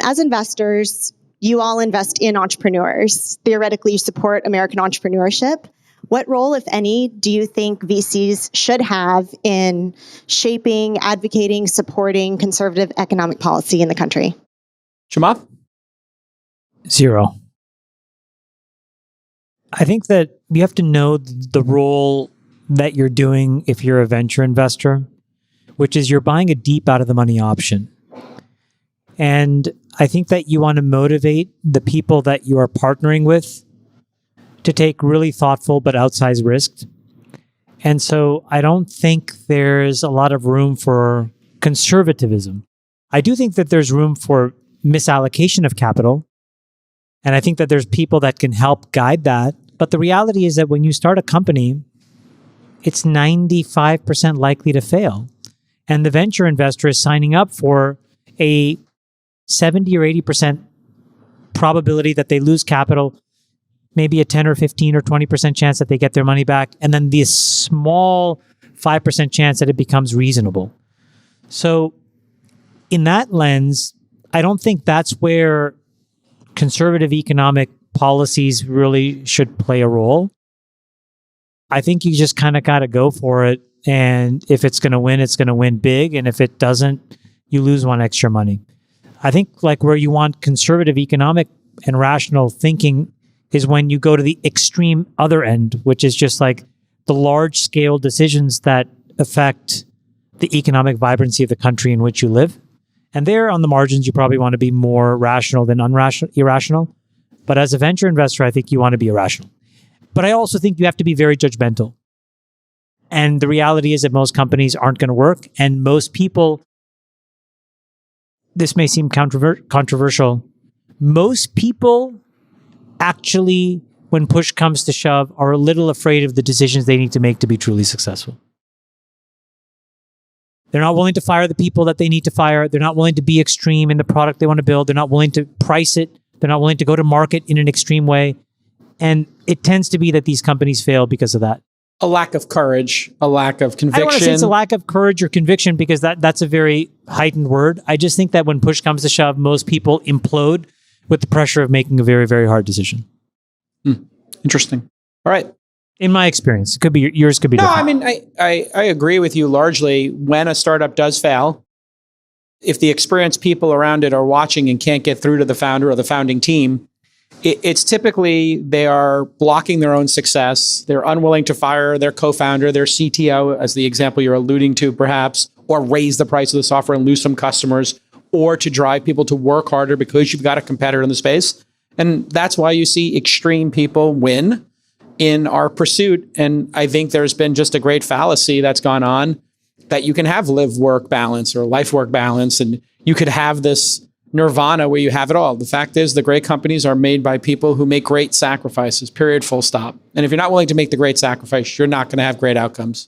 As investors, you all invest in entrepreneurs. Theoretically, you support American entrepreneurship. What role, if any, do you think VCs should have in shaping, advocating, supporting conservative economic policy in the country? Chamath? Zero. I think that you have to know the role that you're doing if you're a venture investor, which is you're buying a deep out of the money option. And I think that you want to motivate the people that you are partnering with to take really thoughtful but outsized risks. And so I don't think there's a lot of room for conservatism. I do think that there's room for misallocation of capital. And I think that there's people that can help guide that. But the reality is that when you start a company, it's 95% likely to fail. And the venture investor is signing up for a 70 or 80% probability that they lose capital, maybe a 10 or 15 or 20% chance that they get their money back, and then this small 5% chance that it becomes reasonable. So in that lens, I don't think that's where conservative economic policies really should play a role. I think you just kind of got to go for it. And if it's going to win, it's going to win big. And if it doesn't, you lose one extra money. I think like where you want conservative economic and rational thinking is when you go to the extreme other end, which is just like the large scale decisions that affect the economic vibrancy of the country in which you live. And there on the margins, you probably want to be more rational than irrational. But as a venture investor, I think you want to be irrational. But I also think you have to be very judgmental. And the reality is that most companies aren't going to work. And most people, this may seem controversial, most people actually, when push comes to shove, are a little afraid of the decisions they need to make to be truly successful. They're not willing to fire the people that they need to fire. They're not willing to be extreme in the product they want to build. They're not willing to price it. They're not willing to go to market in an extreme way. And it tends to be that these companies fail because of that. A lack of courage, a lack of conviction. I don't want to say it's a lack of courage or conviction because that's a very heightened word. I just think that when push comes to shove, most people implode with the pressure of making a very, very hard decision. Interesting. All right. In my experience, it could be yours could be different. No, I mean, I agree with you largely. When a startup does fail, if the experienced people around it are watching and can't get through to the founder or the founding team, it's typically they are blocking their own success. They're unwilling to fire their co-founder, their CTO, as the example you're alluding to, perhaps, or raise the price of the software and lose some customers, or to drive people to work harder because you've got a competitor in the space. And that's why you see extreme people win in our pursuit. And I think there's been just a great fallacy that's gone on that you can have live-work balance or life-work balance, and you could have this nirvana where you have it all. The fact is the great companies are made by people who make great sacrifices, period, full stop. And if you're not willing to make the great sacrifice, you're not going to have great outcomes.